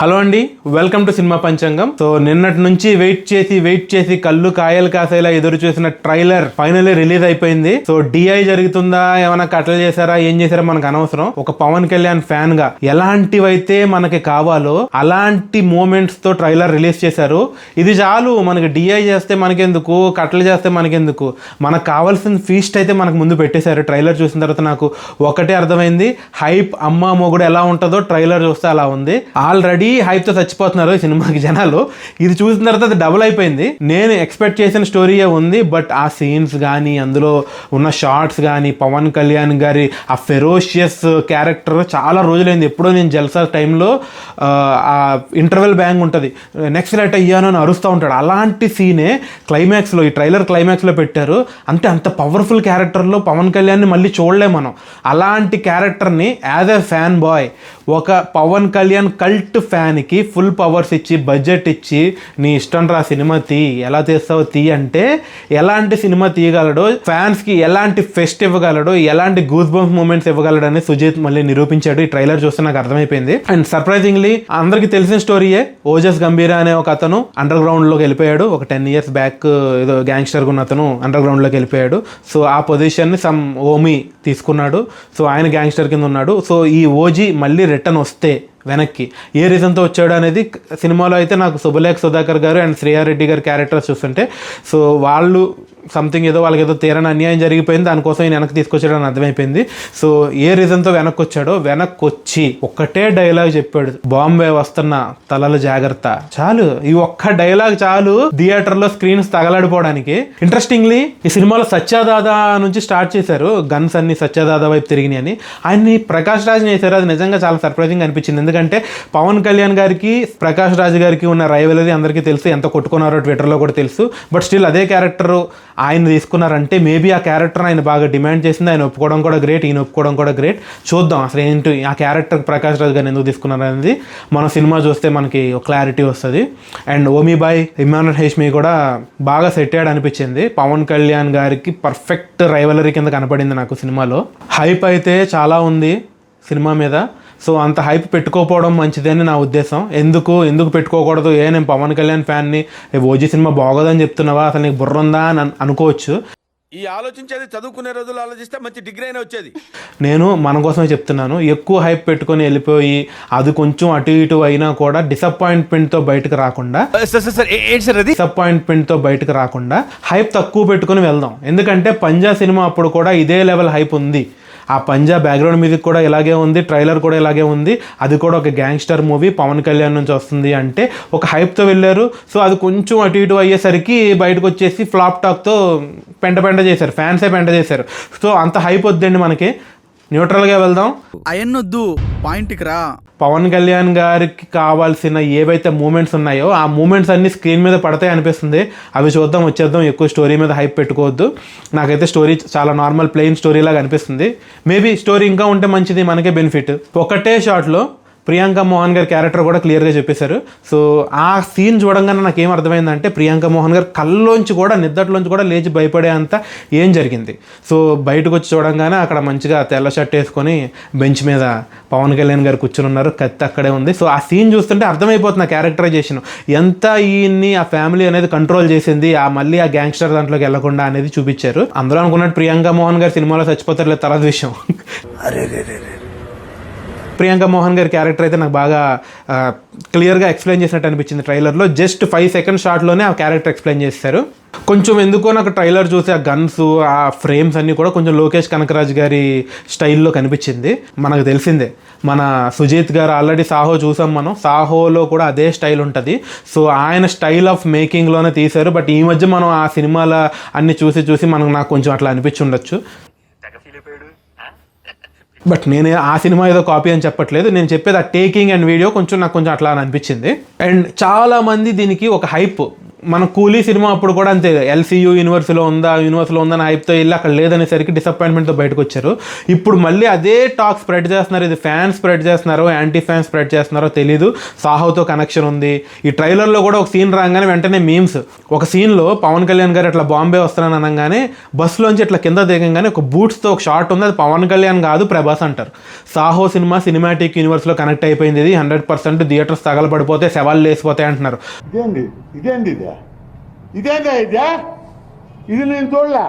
Hello అండి, welcome to cinema పంచాంగం. So నిన్నటి నుంచి వెయిట్ చేసి కళ్ళు కాయలు కాసేలా ఎదురు చూసిన ట్రైలర్ ఫైనల్లీ రిలీజ్ అయిపోయింది. సో డిఐ జరుగుతుందా, ఏమైనా కట్టలు చేశారా, ఏం చేశారా మనకు అనవసరం. ఒక పవన్ కళ్యాణ్ ఫ్యాన్ గా ఎలాంటివైతే మనకి కావాలో అలాంటి మూమెంట్స్ తో ట్రైలర్ రిలీజ్ చేశారు. ఇది చాలు. మనకి డిఐ చేస్తే మనకెందుకు, కట్టలు చేస్తే మనకెందుకు, మనకు కావాల్సిన ఫీస్ట్ అయితే మనకు ముందు పెట్టేశారు. ట్రైలర్ చూసిన తర్వాత నాకు ఒకటే అర్థమైంది, హైప్ అమ్మ మొగుడు ఎలా ఉంటుందో ట్రైలర్ చూస్తే అలా ఉంది. ఆల్రెడీ హైప్తో చచ్చిపోతున్నారు ఈ సినిమాకి జనాలు. ఇది చూసిన తర్వాత అది డబుల్ అయిపోయింది. నేను ఎక్స్పెక్ట్ చేసిన స్టోరీయే ఉంది, బట్ ఆ సీన్స్ కానీ అందులో ఉన్న షార్ట్స్ కానీ పవన్ కళ్యాణ్ గారి ఆ ఫెరోషియస్ క్యారెక్టర్ చాలా రోజులైంది. ఎప్పుడో నేను జల్సా టైంలో ఆ ఇంటర్వెల్ బ్యాంగ్ ఉంటుంది, నెక్స్ట్ లైట్ అయ్యాను అని అరుస్తూ ఉంటాడు. అలాంటి సీనే క్లైమాక్స్లో, ఈ ట్రైలర్ క్లైమాక్స్లో పెట్టారు. అంటే అంత పవర్ఫుల్ క్యారెక్టర్లో పవన్ కళ్యాణ్ని మళ్ళీ చూడలేం మనం. అలాంటి క్యారెక్టర్ని యాజ్ ఎ ఫ్యాన్ బాయ్, ఒక పవన్ కళ్యాణ్ కల్ట్ ఫ్యాన్కి ఫుల్ పవర్స్ ఇచ్చి బడ్జెట్ ఇచ్చి నీ ఇష్టం రా సినిమా తీ, ఎలా తీస్తావు తీ అంటే ఎలాంటి సినిమా తీయగలడో, ఫ్యాన్స్కి ఎలాంటి ఫెస్ట్ ఇవ్వగలడో, ఎలాంటి గూస్ బంప్స్ మూమెంట్స్ ఇవ్వగలడని సుజిత్ మళ్ళీ నిరూపించాడు. ఈ ట్రైలర్ చూస్తే నాకు అర్థమైపోయింది. అండ్ సర్ప్రైజింగ్లీ అందరికీ తెలిసిన స్టోరీయే, ఓజస్ గంభీర అనే ఒక అతను అండర్ గ్రౌండ్లోకి వెళ్ళిపోయాడు. ఒక 10 years బ్యాక్ ఏదో గ్యాంగ్స్టర్గా ఉన్న అతను అండర్ గ్రౌండ్లోకి వెళ్ళిపోయాడు. సో ఆ పొజిషన్ని సమ్ ఓమి తీసుకున్నాడు. సో ఆయన గ్యాంగ్స్టర్ కింద ఉన్నాడు. సో ఈ ఓజీ మళ్ళీ రిటర్న్ వస్తే వెనక్కి ఏ రీజన్తో వచ్చాడు అనేది సినిమాలో అయితే నాకు శుభలేఖ సుధాకర్ గారు అండ్ శ్రేయారెడ్డి గారి క్యారెక్టర్స్ చూస్తుంటే, సో వాళ్ళు సంథింగ్ ఏదో వాళ్ళకి ఏదో తీరని అన్యాయం జరిగిపోయింది, దానికోసం ఈయన వెనక్కి తీసుకొచ్చాడని అర్థమైపోయింది. సో ఏ రీజన్తో వెనక్కి వచ్చాడో, వెనక్కి వచ్చి ఒక్కటే డైలాగ్ చెప్పాడు, బాంబే వస్తున్న తలలు జాగ్రత్త. చాలు, ఈ ఒక్క డైలాగ్ చాలు థియేటర్లో స్క్రీన్స్ తగలాడిపోవడానికి. ఇంట్రెస్టింగ్లీ ఈ సినిమాలో సత్యాదాదా నుంచి స్టార్ట్ చేశారు, గన్స్ అన్ని సత్యాదాదా వైపు తిరిగినాయి అని. ఆయన్ని ప్రకాష్ రాజ్ చేశారు. అది నిజంగా చాలా సర్ప్రైజింగ్ అనిపించింది. ఎందుకంటే పవన్ కళ్యాణ్ గారికి ప్రకాష్ రాజ్ గారికి ఉన్న రైవలరీ అందరికీ తెలుసు, ఎంత కొట్టుకున్నారో ట్విట్టర్లో కూడా తెలుసు. బట్ స్టిల్ అదే క్యారెక్టర్ ఆయన తీసుకున్నారంటే మేబీ ఆ క్యారెక్టర్ ఆయన బాగా డిమాండ్ చేసింది. ఆయన ఒప్పుకోవడం కూడా గ్రేట్, ఈయన ఒప్పుకోవడం కూడా గ్రేట్. చూద్దాం అసలు ఏంటి ఆ క్యారెక్టర్ ప్రకాష్ రాజ్ గారిని ఎందుకు తీసుకున్నారు అనేది మన సినిమా చూస్తే మనకి క్లారిటీ వస్తుంది. అండ్ ఓమీబాయ్ ఇమ్రాన్ హేష్మి కూడా బాగా సెట్ అయ్యాడు అనిపించింది. పవన్ కళ్యాణ్ గారికి పర్ఫెక్ట్ రైవలరీ కింద కనపడింది నాకు సినిమాలో. హైప్ అయితే చాలా ఉంది సినిమా మీద. సో అంత హైప్ పెట్టుకోకపోవడం మంచిదని నా ఉద్దేశం. ఎందుకు పెట్టుకోకూడదు, నేను పవన్ కళ్యాణ్ ఫ్యాన్ని, ఓజీ సినిమా బాగోదని చెప్తున్నావా, అసలు నీకు బుర్ర ఉందా అని అనుకోవచ్చు. ఈ ఆలోచించేది చదువుకునే రోజులు ఆలోచిస్తే మంచి డిగ్రీ అయినా వచ్చేది. నేను మన కోసమే చెప్తున్నాను. ఎక్కువ హైప్ పెట్టుకొని వెళ్ళిపోయి అది కొంచెం అటు ఇటు అయినా కూడా డిసప్పాయింట్మెంట్తో బయటకు రాకుండా హైప్ తక్కువ పెట్టుకొని వెళ్దాం. ఎందుకంటే పంజా సినిమా అప్పుడు కూడా ఇదే లెవెల్ హైప్ ఉంది. ఆ పంజా బ్యాక్గ్రౌండ్ మ్యూజిక్ కూడా ఇలాగే ఉంది, ట్రైలర్ కూడా ఇలాగే ఉంది. అది కూడా ఒక గ్యాంగ్స్టర్ మూవీ పవన్ కళ్యాణ్ నుంచి వస్తుంది అంటే ఒక హైప్తో వెళ్ళారు. సో అది కొంచెం అటు ఇటు అయ్యేసరికి బయటకు వచ్చేసి ఫ్లాప్ టాక్తో పెంట చేశారు, ఫ్యాన్సే పెంట చేశారు. సో అంత హైప్ వద్దండి, మనకి న్యూట్రల్గా వెళ్దాం. అయన్నొద్దు, పాయింట్కి రా. పవన్ కళ్యాణ్ గారికి కావాల్సిన ఏవైతే మూమెంట్స్ ఉన్నాయో ఆ మూమెంట్స్ అన్ని స్క్రీన్ మీద పడతాయి అనిపిస్తుంది. అవి చూద్దాం, వచ్చేద్దాం. ఎక్కువ స్టోరీ మీద హైప్ పెట్టుకోవద్దు. నాకైతే స్టోరీ చాలా నార్మల్ ప్లెయిన్ స్టోరీ లాగా అనిపిస్తుంది. మేబీ స్టోరీ ఇంకా ఉంటే మంచిది, మనకే బెనిఫిట్. ఒకటే షాట్లో ప్రియాంక మోహన్ గారి క్యారెక్టర్ కూడా క్లియర్గా చెప్పేశారు. సో ఆ సీన్ చూడంగానే నాకు ఏం అర్థమైందంటే, ప్రియాంక మోహన్ గారు కళ్ళలోంచి కూడా నిద్దట్లోంచి కూడా లేచి భయపడే అంత ఏం జరిగింది. సో బయటకు వచ్చి చూడంగానే అక్కడ మంచిగా తెల్ల షర్ట్ వేసుకొని బెంచ్ మీద పవన్ కళ్యాణ్ గారు కూర్చుని ఉన్నారు, కత్తి అక్కడే ఉంది. సో ఆ సీన్ చూస్తుంటే అర్థమైపోతుంది ఆ క్యారెక్టరైజేషన్ ఎంత ఈయన్ని ఆ ఫ్యామిలీ అనేది కంట్రోల్ చేసింది, ఆ మళ్ళీ ఆ గ్యాంగ్స్టర్ దాంట్లోకి వెళ్లకుండా అనేది చూపించారు. అందరూ అనుకున్నట్టు ప్రియాంక మోహన్ గారు సినిమాలో చచ్చిపోతారు లేదు, తర్వాత విషయం. ప్రియాంక మోహన్ గారి క్యారెక్టర్ అయితే నాకు బాగా క్లియర్గా ఎక్స్ప్లెయిన్ చేసినట్టు అనిపించింది ట్రైలర్లో. జస్ట్ 5 seconds షార్ట్లోనే ఆ క్యారెక్టర్ ఎక్స్ప్లెయిన్ చేశారు. కొంచెం ఎందుకో నాకు ట్రైలర్ చూసి ఆ గన్స్, ఆ ఫ్రేమ్స్ అన్నీ కూడా కొంచెం లోకేష్ కనకరాజ్ గారి స్టైల్లో కనిపించింది. మనకు తెలిసిందే, మన సుజిత్ గారు ఆల్రెడీ సాహో చూసాం మనం, సాహోలో కూడా అదే స్టైల్ ఉంటుంది. సో ఆయన స్టైల్ ఆఫ్ మేకింగ్లోనే తీశారు. బట్ ఈ మధ్య మనం ఆ సినిమాల అన్ని చూసి నాకు కొంచెం అట్లా అనిపించి ఉండొచ్చు. బట్ నేను ఆ సినిమా ఏదో కాపీ అని చెప్పట్లేదు, నేను చెప్పేది ఆ టేకింగ్ అండ్ వీడియో నాకు కొంచెం అట్లా అని అనిపించింది. అండ్ చాలామంది దీనికి ఒక హైప్, మన కూలీ సినిమా అప్పుడు కూడా అంతే, ఎల్సీయూ యూనివర్స్లో ఉందా అని హైప్తో వెళ్ళి అక్కడ లేదనేసరికి డిసప్పాయింట్మెంట్తో బయటకు వచ్చారు. ఇప్పుడు మళ్ళీ అదే టాక్ స్ప్రెడ్ చేస్తున్నారు. ఇది ఫ్యాన్స్ స్ప్రెడ్ చేస్తున్నారో యాంటీ ఫ్యాన్స్ స్ప్రెడ్ చేస్తున్నారో తెలీదు. సాహోతో కనెక్షన్ ఉంది. ఈ ట్రైలర్లో కూడా ఒక సీన్ రాగానే వెంటనే మీమ్స్. ఒక సీన్లో పవన్ కళ్యాణ్ గారు ఇట్లా బాంబే వస్తున్నాను అనగానే బస్సులోంచి ఇట్లా కింద దిగంగానే ఒక బూట్స్తో ఒక షాట్ ఉంది, అది పవన్ కళ్యాణ్ కాదు ప్రభాస్ అంటారు. సాహో సినిమా సినిమాటిక్ యూనివర్స్లో కనెక్ట్ అయిపోయింది. ఇది 100% థియేటర్స్ తగలబడిపోతే శవాలు లేసిపోతాయి అంటున్నారు. ఇది నేను చూడలే.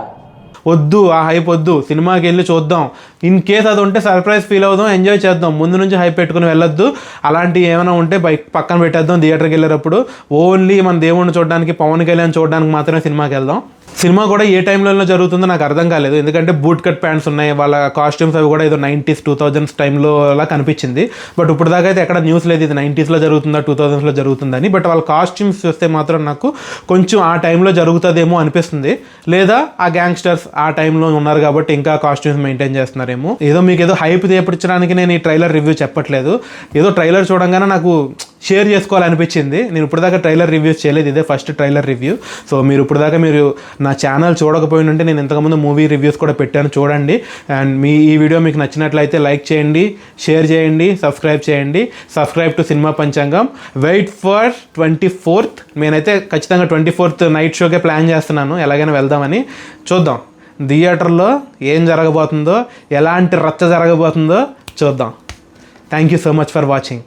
వద్దు, ఆ హైప్ వద్దు. సినిమాకి వెళ్ళి చూద్దాం. ఇన్ కేస్ అది ఉంటే సర్ప్రైజ్ ఫీల్ అవుదాం, ఎంజాయ్ చేద్దాం. ముందు నుంచి హైప్ పెట్టుకుని వెళ్ళొద్దు. అలాంటివి ఏమైనా ఉంటే బైక్ పక్కన పెట్టేద్దాం. థియేటర్కి వెళ్ళేటప్పుడు ఓన్లీ మన దేవుడిని చూడడానికి, పవన్ కళ్యాణ్ చూడడానికి మాత్రమే సినిమాకి వెళ్దాం. సినిమా కూడా ఏ టైంలో జరుగుతుందో నాకు అర్థం కాలేదు. ఎందుకంటే బూట్ కట్ ప్యాంట్స్ ఉన్నాయి, వాళ్ళ కాస్ట్యూమ్స్ అవి కూడా ఏదో 90s 2000s టైంలో అలా కనిపించింది. బట్ ఇప్పుడు దాకా అయితే ఎక్కడ న్యూస్ లేదు ఇది 90sలో జరుగుతుందా 2000sలో జరుగుతుందని. బట్ వాళ్ళ కాస్ట్యూమ్స్ చూస్తే మాత్రం నాకు కొంచెం ఆ టైంలో జరుగుతుందేమో అనిపిస్తుంది. లేదా ఆ గ్యాంగ్స్టర్స్ ఆ టైంలో ఉన్నారు కాబట్టి ఇంకా కాస్ట్యూమ్స్ మెయింటైన్ చేస్తున్నారేమో. మీకు ఏదో హైప్ తెప్పించడానికి నేను ఈ ట్రైలర్ రివ్యూ చెప్పట్లేదు. ఏదో ట్రైలర్ చూడంగానే నాకు షేర్ చేసుకోవాలనిపించింది. నేను ఇప్పుడు దాకా ట్రైలర్ రివ్యూస్ చేయలేదు, ఇదే ఫస్ట్ ట్రైలర్ రివ్యూ. సో మీరు ఇప్పుడు దాకా నా ఛానల్ చూడకపోయినంటే నేను ఇంతకుముందు మూవీ రివ్యూస్ కూడా పెట్టాను, చూడండి. అండ్ ఈ వీడియో మీకు నచ్చినట్లయితే లైక్ చేయండి, షేర్ చేయండి, సబ్స్క్రైబ్ చేయండి. Subscribe to cinema Panchangam. Wait for 24th. నేనైతే ఖచ్చితంగా 24th నైట్ షోకే ప్లాన్ చేస్తున్నాను, ఎలాగైనా వెళ్దామని. చూద్దాం థియేటర్లో ఏం జరగబోతుందో, ఎలాంటి రచ్చ జరగబోతుందో చూద్దాం. Thank you so much for watching.